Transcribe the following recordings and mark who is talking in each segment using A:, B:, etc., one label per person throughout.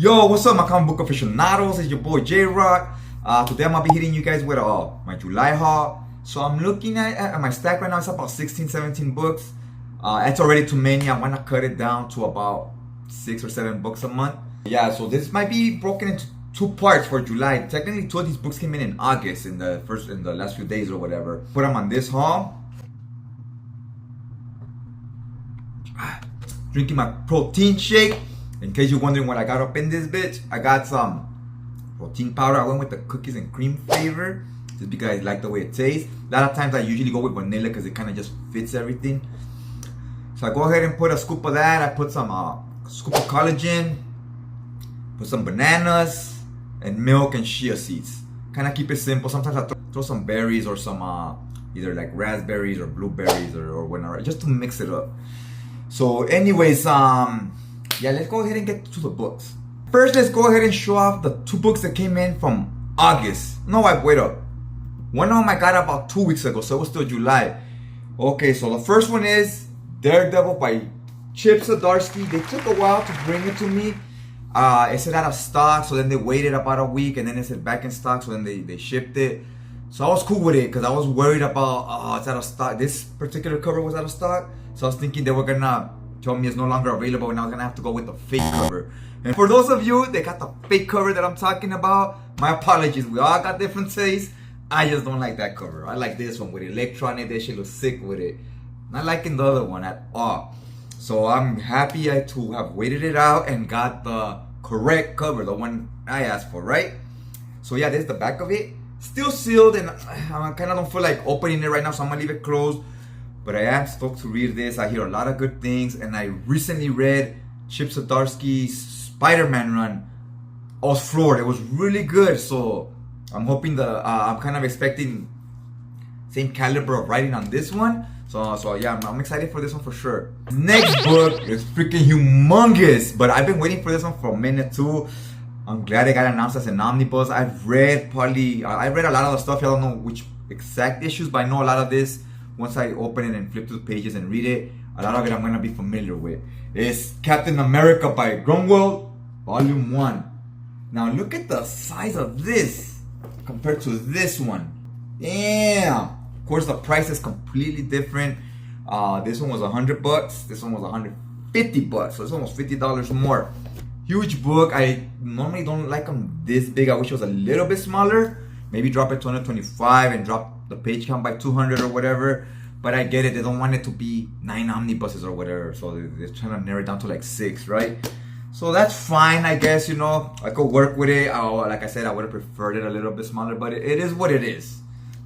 A: Yo, what's up, my comic book aficionados? It's your boy J-Rock. Today I'm gonna be hitting you guys with my July haul. So I'm looking at my stack right now. It's about 16, 17 books. It's already too many. I wanna cut it down to about 6 or 7 books a month. Yeah, so this might be broken into 2 parts for July. Technically, 2 of these books came in August, in the last few days or whatever. Put them on this haul. Drinking my protein shake. In case you're wondering what I got up in this bitch, I got some protein powder. I went with the cookies and cream flavor just because I like the way it tastes. A lot of times I usually go with vanilla because it kind of just fits everything. So I go ahead and put a scoop of that. I put some scoop of collagen, put some bananas, and milk and chia seeds. Kind of keep it simple. Sometimes I throw some berries or some either like raspberries or blueberries or whatever, just to mix it up. So anyways, yeah, let's go ahead and get to the books. First, let's go ahead and show off the 2 books that came in from August. No, wait up. One of them I got about 2 weeks ago, so it was still July. Okay, so the first one is Daredevil by Chip Zdarsky. They took a while to bring it to me. It said out of stock, so then they waited about a week, and then it said back in stock, so then they shipped it. So I was cool with it, because I was worried about, it's out of stock. This particular cover was out of stock, so I was thinking they were gonna tell me it's no longer available, and I was gonna have to go with the fake cover. And for those of you that got the fake cover that I'm talking about, my apologies. We all got different tastes. I just don't like that cover. I like this one with electronic. That shit looks sick with it. Not liking the other one at all. So I'm happy to have waited it out and got the correct cover, the one I asked for, right? So yeah, this is the back of it. Still sealed, and I kind of don't feel like opening it right now, so I'm gonna leave it closed. But I am stoked to read this. I hear a lot of good things, and I recently read Chip Zdarsky's Spider-Man run. I was floored. It was really good. So I'm hoping I'm kind of expecting same caliber of writing on this one. So yeah, I'm excited for this one for sure. Next book is freaking humongous, but I've been waiting for this one for a minute too. I'm glad it got announced as an omnibus. I've read I read a lot of the stuff. I don't know which exact issues, but I know a lot of this. Once I open it and flip through the pages and read it, a lot of it I'm gonna be familiar with. It's Captain America by Grunwald, Volume 1. Now look at the size of this compared to this one. Damn! Of course, the price is completely different. This one was $100. This one was $150. So it's almost $50 more. Huge book. I normally don't like them this big. I wish it was a little bit smaller. Maybe drop it to 125 and drop the page count by 200 or whatever. But I get it. They don't want it to be 9 omnibuses or whatever. So they're trying to narrow it down to like 6, right? So that's fine, I guess. You know, I could work with it. Like I said, I would have preferred it a little bit smaller, but it is what it is.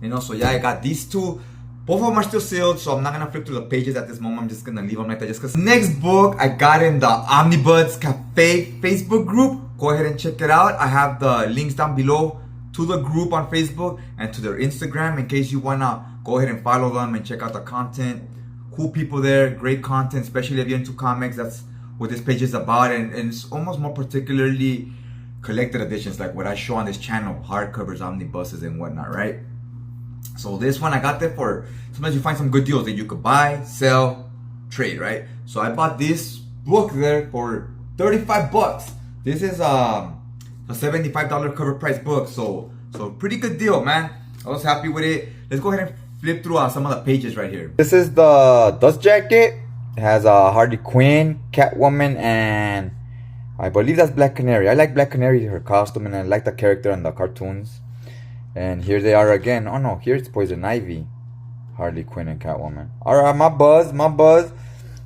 A: You know, so yeah, I got these 2. Both of them are still sealed, so I'm not gonna flip through the pages at this moment. I'm just gonna leave them like that just because. Next book I got in the Omnibuds Cafe Facebook group. Go ahead and check it out. I have the links down below to the group on Facebook and to their Instagram in case you wanna go ahead and follow them and check out the content. Cool people there, great content, especially if you're into comics. That's what this page is about, and it's almost more particularly collected editions like what I show on this channel, hardcovers, omnibuses, and whatnot, right? So this one I got there for, sometimes you find some good deals that you could buy, sell, trade, right? So I bought this book there for $35. This is a $75 cover price book, so pretty good deal, man. I was happy with it. Let's go ahead and flip through some of the pages right here. This is the dust jacket. It has Harley Quinn, Catwoman, and I believe that's Black Canary. I like Black Canary, her costume, and I like the character in the cartoons. And here they are again. Oh no, here's Poison Ivy, Harley Quinn, and Catwoman. Alright, my buzz.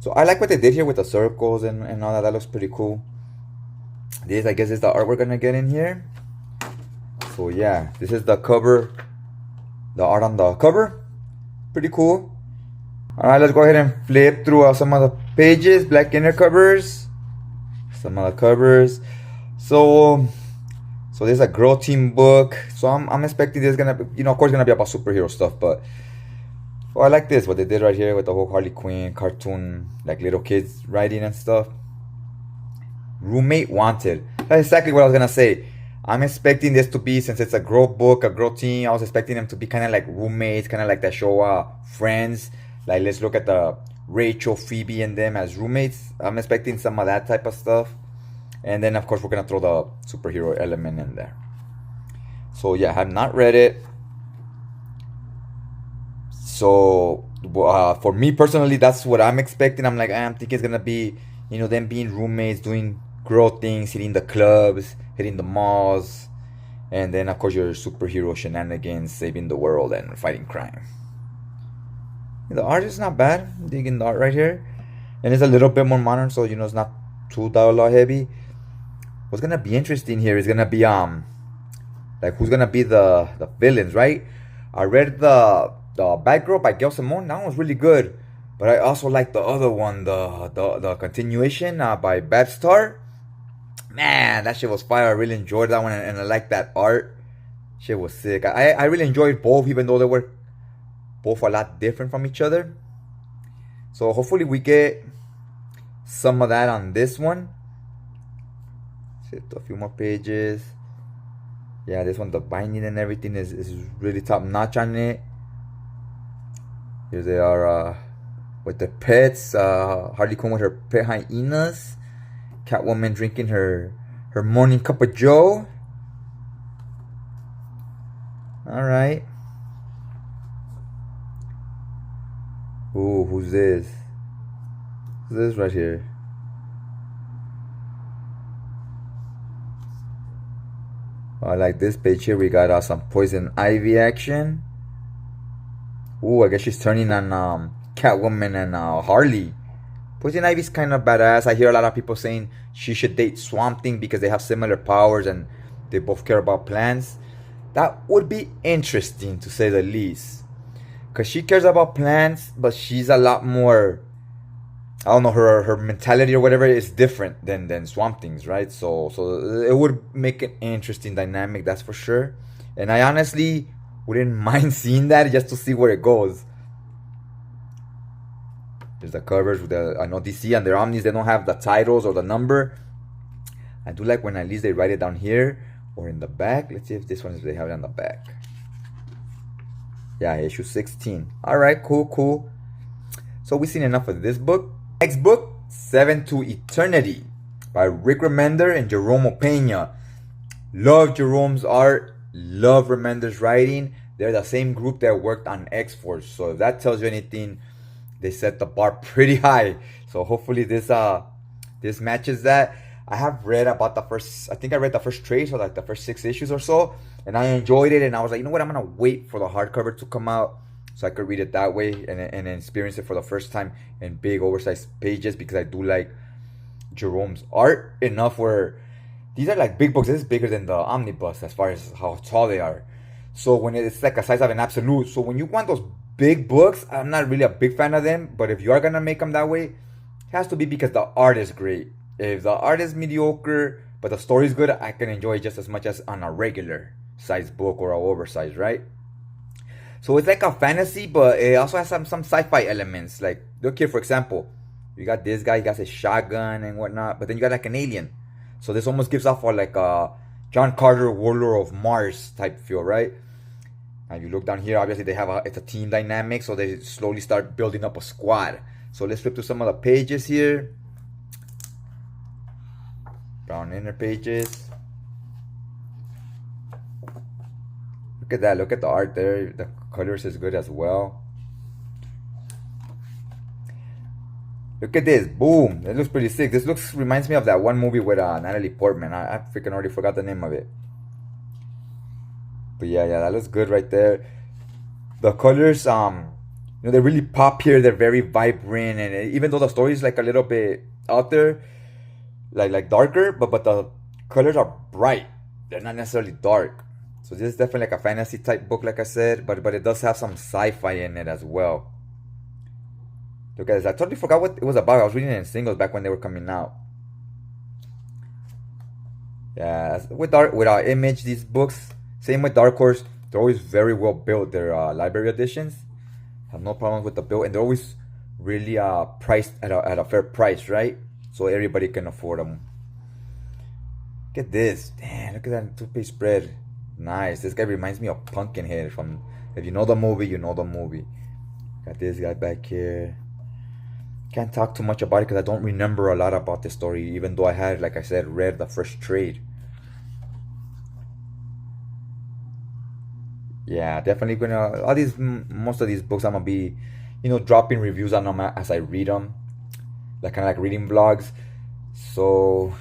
A: So I like what they did here with the circles and all that. That looks pretty cool. This, I guess, is the art we're gonna get in here. So yeah, this is the cover. The art on the cover. Pretty cool. Alright, let's go ahead and flip through some of the pages. Black inner covers. Some of the covers. So this is a girl team book. So I'm expecting this is gonna be, you know, of course, gonna be about superhero stuff, but I like this, what they did right here with the whole Harley Quinn cartoon, like little kids writing and stuff. Roommate wanted. That's exactly what I was gonna say. I'm expecting this to be, since it's a girl book, a girl team, I was expecting them to be kind of like roommates, kind of like that show Friends. Like, let's look at the Rachel, Phoebe, and them as roommates. I'm expecting some of that type of stuff.
B: And then of course we're gonna throw the superhero element in there. So yeah, I have not read it. So for me personally, that's what I'm expecting. I'm like, I'm thinking it's gonna be, them being roommates, doing girl things, hitting the clubs, hitting the malls, and then of course your superhero shenanigans, saving the world and fighting crime. The art is not bad. I'm digging the art right here, and it's a little bit more modern, so it's not too dollar heavy. What's gonna be interesting here is gonna be like who's gonna be the villains, right? I read the Bad Girl by Gail Simone. That one was really good, but I also like the other one, the continuation by Bad Star. Man, that shit was fire. I really enjoyed that one, and I like that art. Shit was sick. I really enjoyed both, even though they were both a lot different from each other. So hopefully we get some of that on this one. A few more pages. Yeah, this one, the binding and everything is really top notch on it. Here they are with the pets. Harley Quinn with her pet hyenas. Catwoman drinking her morning cup of joe. Alright. Ooh, who's this? Who's this right here? I like this page here. We got some Poison Ivy action. Ooh, I guess she's turning on Catwoman and Harley. Poison Ivy's kind of badass. I hear a lot of people saying she should date Swamp Thing because they have similar powers and they both care about plants. That would be interesting, to say the least. Because she cares about plants, but she's a lot more... I don't know, her mentality or whatever is different than Swamp Thing's, right? So it would make an interesting dynamic, that's for sure. And I honestly wouldn't mind seeing that just to see where it goes. There's the covers with I know DC and their Omnis, they don't have the titles or the number. I do like when at least they write it down here or in the back. Let's see if this one is, they have it on the back. Yeah, issue 16. Alright, cool. So we've seen enough of this book. Next book, 7 to Eternity by Rick Remender and Jerome Opeña. Love Jerome's art, love Remender's writing. They're the same group that worked on X-Force. So if that tells you anything, they set the bar pretty high. So hopefully this matches that. I have read about the first, I think I read the first trade, so like the first 6 issues or so. And I enjoyed it, and I was like, you know what, I'm going to wait for the hardcover to come out so I could read it that way and experience it for the first time in big oversized pages, because I do like Jerome's art enough where these are like big books. This is bigger than the Omnibus as far as how tall they are. So when it's like a size of an absolute. So when you want those big books, I'm not really a big fan of them. But if you are going to make them that way, it has to be because the art is great. If the art is mediocre, but the story is good, I can enjoy it just as much as on a regular size book or an oversized, right? So it's like a fantasy, but it also has some sci-fi elements. Like, look here, for example, you got this guy, he got his shotgun and whatnot, but then you got like an alien. So this almost gives off like a John Carter, Warlord of Mars type feel, right? And you look down here, obviously they have it's a team dynamic, so they slowly start building up a squad. So let's flip to some of the pages here. Brown inner pages. Look at that, look at the art there. The colors is good as well. Look at this, boom, it looks pretty sick. This reminds me of that one movie with Natalie Portman. I freaking already forgot the name of it. But yeah, that looks good right there. The colors, they really pop here. They're very vibrant, and even though the story is like a little bit out there, like darker, but the colors are bright. They're not necessarily dark. So this is definitely like a fantasy type book, like I said, but it does have some sci-fi in it as well. Look at this. I totally forgot what it was about. I was reading it in singles back when they were coming out. Yeah, with our Image, these books, same with Dark Horse, they're always very well built. They're library editions. Have no problems with the build, and they're always really priced at a fair price, right? So everybody can afford them. Look at this. Damn, look at that 2-page spread. Nice. This guy reminds me of Pumpkinhead from, if you know the movie, you know the movie. Got this guy back here. Can't talk too much about it because I don't remember a lot about the story, even though I had, like I said, read the first trade. Yeah, definitely gonna most of these books I'm gonna be, dropping reviews on them as I read them, like kind of like reading vlogs. So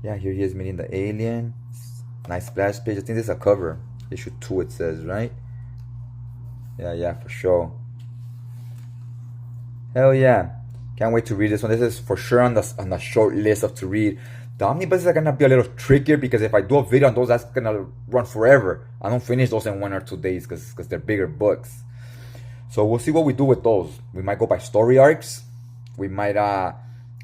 B: yeah, here he is meeting the alien. Nice splash page. I think this is a cover. Issue 2 it says, right? Yeah, for sure. Hell yeah. Can't wait to read this one. This is for sure on the short list of to read. The omnibuses are gonna be a little trickier because if I do a video on those, that's gonna run forever. I don't finish those in 1 or 2 days because they're bigger books. So we'll see what we do with those. We might go by story arcs. We might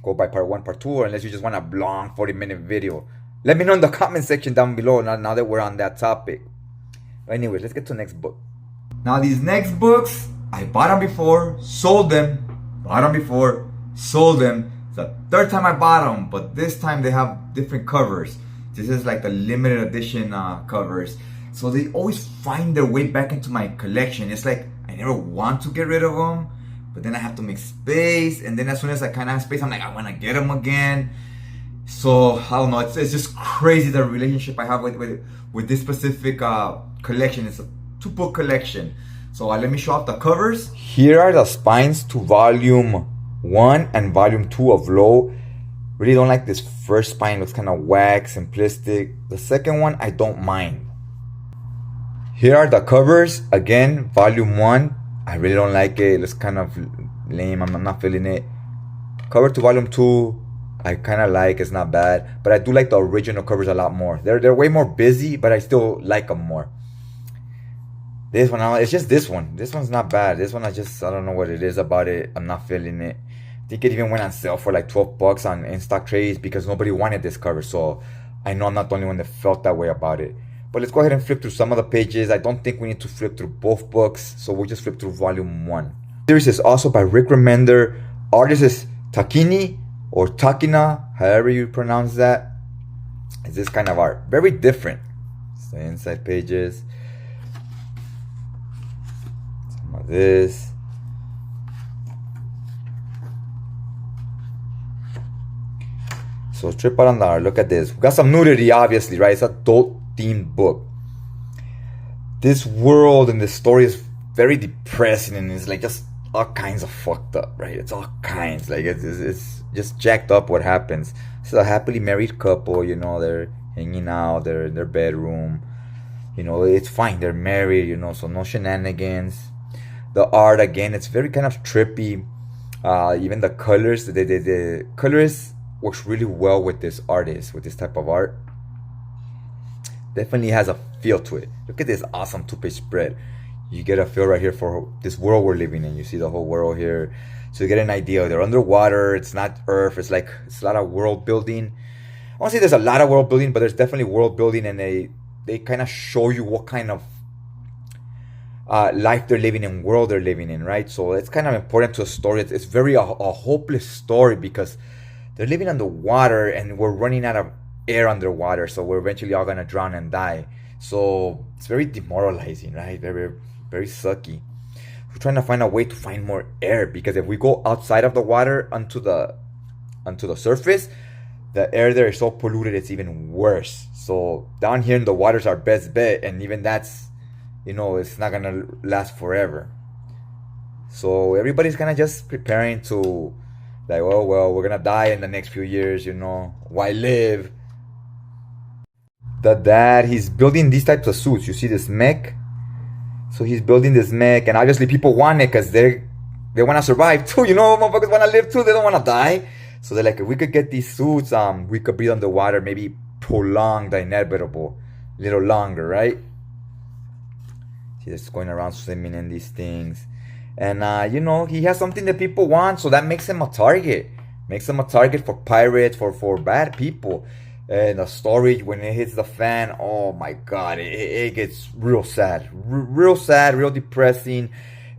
B: go by part 1, part 2, or unless you just want a long 40-minute video. Let me know in the comment section down below now that we're on that topic. Anyway, let's get to the next book.
A: Now these next books, I bought them before, sold them, bought them before, sold them. It's the third time I bought them, but this time they have different covers. This is like the limited edition covers. So they always find their way back into my collection. It's like I never want to get rid of them, but then I have to make space. And then as soon as I kind of have space, I'm like, I want to get them again. So I don't know. It's just crazy the relationship I have with this specific collection. It's a 2-book collection. So let me show off the covers.
B: Here are the spines to volume 1 and volume 2 of Low. Really don't like this first spine. Looks kind of whack, simplistic. The second one I don't mind. Here are the covers. Again, volume 1. I really don't like it. It looks kind of lame. I'm not feeling it. Cover to volume 2. I kind of like. It's not bad. But I do like the original covers a lot more. They're way more busy, but I still like them more. This one, it's just this one. This one's not bad. This one, I don't know what it is about it. I'm not feeling it. I think it even went on sale for like 12 bucks on in-stock trades because nobody wanted this cover. So I know I'm not the only one that felt that way about it. But let's go ahead and flip through some of the pages. I don't think we need to flip through both books. So we'll just flip through volume 1. The series is also by Rick Remender. Artist is Takini or Takina, however you pronounce that. It's this kind of art. Very different. It's the inside pages. This so trip out on the art. Look at this. We got some nudity, obviously, right? It's an adult themed book. This world and this story is very depressing and it's like just all kinds of fucked up, right? It's all kinds, like it's just jacked up what happens. It's a happily married couple, they're hanging out, they're in their bedroom, it's fine, they're married, so no shenanigans. The art, again, it's very kind of trippy. Even the colors, the colorist works really well with this artist, with this type of art. Definitely has a feel to it. Look at this awesome 2-page spread. You get a feel right here for this world we're living in. You see the whole world here. So you get an idea. They're underwater. It's not Earth. It's a lot of world building. I won't say there's a lot of world building, but there's definitely world building, and they kind of show you what kind of life they're living in, world they're living in, right? So it's kind of important to a story. It's very a hopeless story because they're living underwater and we're running out of air underwater, so we're eventually all gonna drown and die. So it's very demoralizing, right? Very, very sucky. We're trying to find a way to find more air because if we go outside of the water onto the surface, the air there is so polluted it's even worse. So down here in the water is our best bet, and even that's, it's not gonna last forever. So everybody's kind of just preparing to, like, oh well, we're gonna die in the next few years, why live? The dad, he's building these types of suits. You see this mech? So he's building this mech, and obviously people want it because they want to survive too, motherfuckers want to live too, they don't want to die. So they're like, if we could get these suits, we could breathe underwater, maybe prolong the inevitable a little longer, right? Just going around swimming in these things, and he has something that people want, so that makes him a target. Makes him a target for pirates, for bad people. And the story, when it hits the fan, oh my god, it gets real sad, real depressing.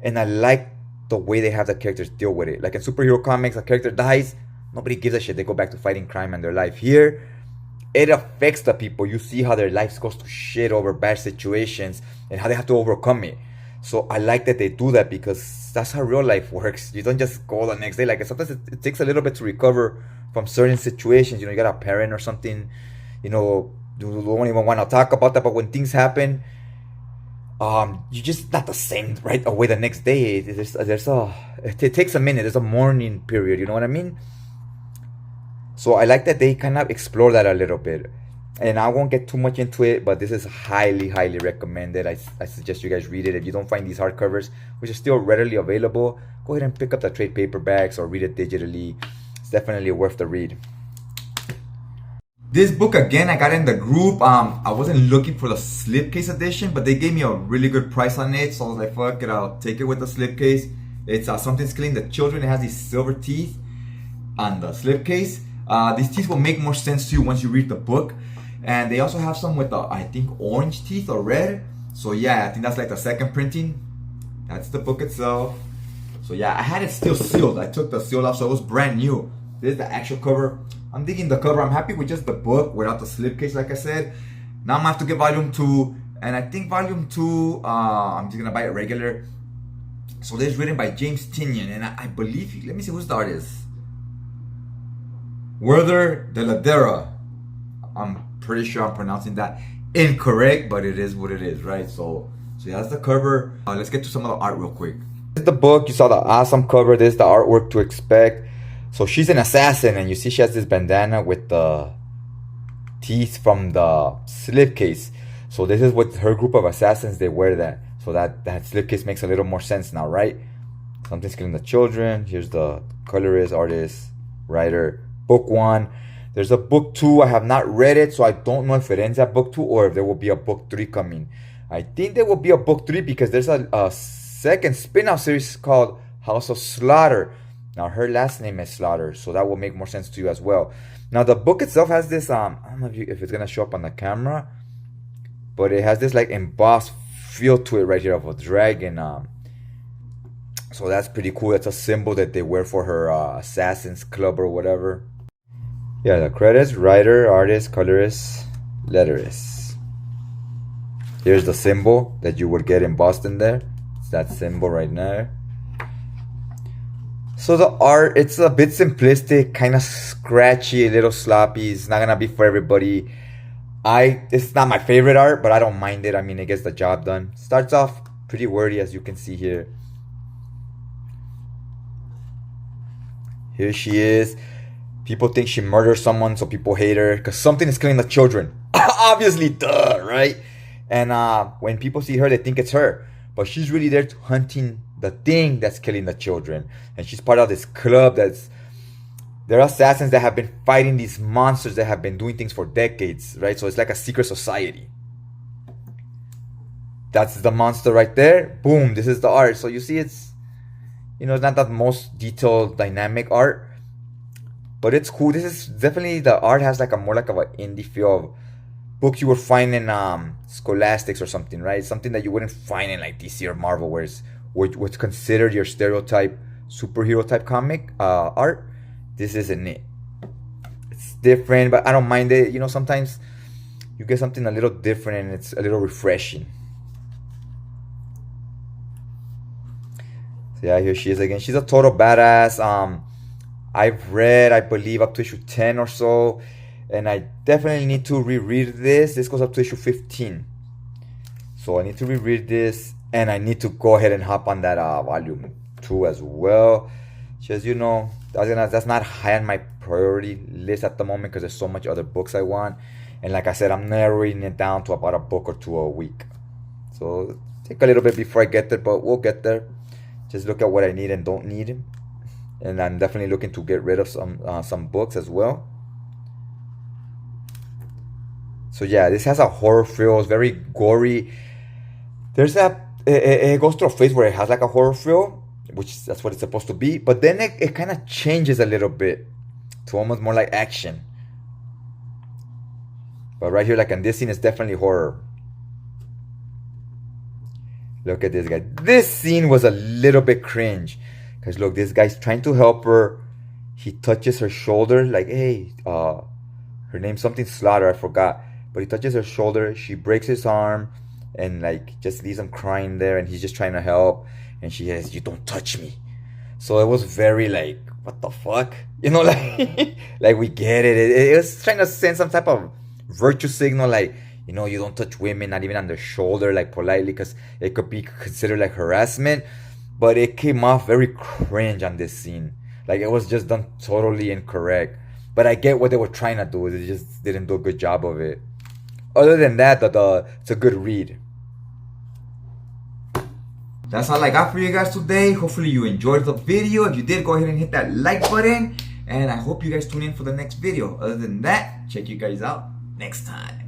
B: And I like the way they have the characters deal with it. Like in superhero comics, a character dies, nobody gives a shit. They go back to fighting crime and their life. Here, it affects the people. You see how their lives goes to shit over bad situations and how they have to overcome it. So I like that they do that because that's how real life works. You don't just go the next day. Like sometimes it takes a little bit to recover from certain situations. You got a parent or something, you don't even want to talk about that. But when things happen, you're just not the same right away the next day. It takes a minute. There's a mourning period. You know what I mean? So I like that they kind of explore that a little bit. And I won't get too much into it, but this is highly, highly recommended. I suggest you guys read it. If you don't find these hardcovers, which are still readily available, go ahead and pick up the trade paperbacks or read it digitally. It's definitely worth the read.
A: This book, again, I got in the group. I wasn't looking for the slipcase edition, but they gave me a really good price on it. So I was like, fuck it, I'll take it with the slipcase. It's Something's Killing the Children. It has these silver teeth on the slipcase. These teeth will make more sense to you once you read the book. And they also have some with I think orange teeth or red. So yeah, I think that's like the second printing. That's the book itself. So yeah, I had it still sealed. I took the seal off, so it was brand new. This is the actual cover. I'm digging the cover. I'm happy with just the book without the slipcase, like I said. Now I'm gonna have to get volume 2. And I think volume 2, I'm just gonna buy it regular. So this is written by James Tinian. And I believe, let me see who's the artist. Werther de la Dera. I'm pretty sure I'm pronouncing that incorrect, but it is what it is, right? So yeah, that's the cover. Let's get to some of the art real quick.
B: This is the book. You saw the awesome cover. This is the artwork to expect. So she's an assassin, and you see she has this bandana with the teeth from the slipcase. So this is what her group of assassins, they wear that. So that slipcase makes a little more sense now, right? Something's Killing the Children. Here's the colorist, artist, writer. Book 1. There's a book 2. I have not read it, so I don't know if it ends at book 2 or if there will be a book 3 coming. I think there will be a book 3 because there's a second spin-off series called House of Slaughter. Now her last name is Slaughter, so that will make more sense to you as well. Now the book itself has this I don't know if it's gonna show up on the camera, but it has this like embossed feel to it right here of a dragon. So that's pretty cool. That's a symbol that they wear for her Assassin's Club or whatever. Yeah, the credits: writer, artist, colorist, letterist. Here's the symbol that you would get embossed in there. It's that symbol right there. So the art, it's a bit simplistic, kind of scratchy, a little sloppy. It's not gonna be for everybody. It's not my favorite art, but I don't mind it. I mean, it gets the job done. Starts off pretty wordy, as you can see here. Here she is. People think she murdered someone, so people hate her because something is killing the children. Obviously, duh, right? And when people see her, they think it's her. But she's really there hunting the thing that's killing the children. And she's part of this club they're assassins that have been fighting these monsters that have been doing things for decades, right? So it's like a secret society. That's the monster right there. Boom, this is the art. So you see it's not the most detailed, dynamic art. But it's cool. This is definitely, the art has like more like of an indie feel of books you would find in Scholastics or something, right? Something that you wouldn't find in like DC or Marvel, where it's what's considered your stereotype superhero type comic art. This isn't it. It's different, but I don't mind it. Sometimes you get something a little different and it's a little refreshing. So yeah, here she is again. She's a total badass. I've read, I believe, up to issue 10 or so, and I definitely need to reread this. This goes up to issue 15. So I need to reread this, and I need to go ahead and hop on that volume 2 as well. Just, that's not high on my priority list at the moment because there's so much other books I want. And like I said, I'm narrowing it down to about a book or 2 a week. So take a little bit before I get there, but we'll get there. Just look at what I need and don't need. And I'm definitely looking to get rid of some books as well. So yeah, this has a horror feel. It's very gory. It goes through a phase where it has like a horror feel, which that's what it's supposed to be. But then it kind of changes a little bit to almost more like action. But right here, like in this scene, it's definitely horror. Look at this guy. This scene was a little bit cringe. Because look, this guy's trying to help her. He touches her shoulder like, hey, her name's something Slaughter, I forgot. But he touches her shoulder. She breaks his arm. and like just leaves him crying there, and he's just trying to help, and she says, "You don't touch me." So it was very like, what the fuck, you know, like like we get it. It was trying to send some type of virtue signal, like, you know, you don't touch women, not even on their shoulder, like politely, because it could be considered like harassment. But it came off very cringe on this scene. Like it was just done totally incorrect. But I get what they were trying to do. They just didn't do a good job of it. Other than that, it's a good read.
A: That's all I got for you guys today. Hopefully you enjoyed the video. If you did, go ahead and hit that like button. And I hope you guys tune in for the next video. Other than that, check you guys out next time.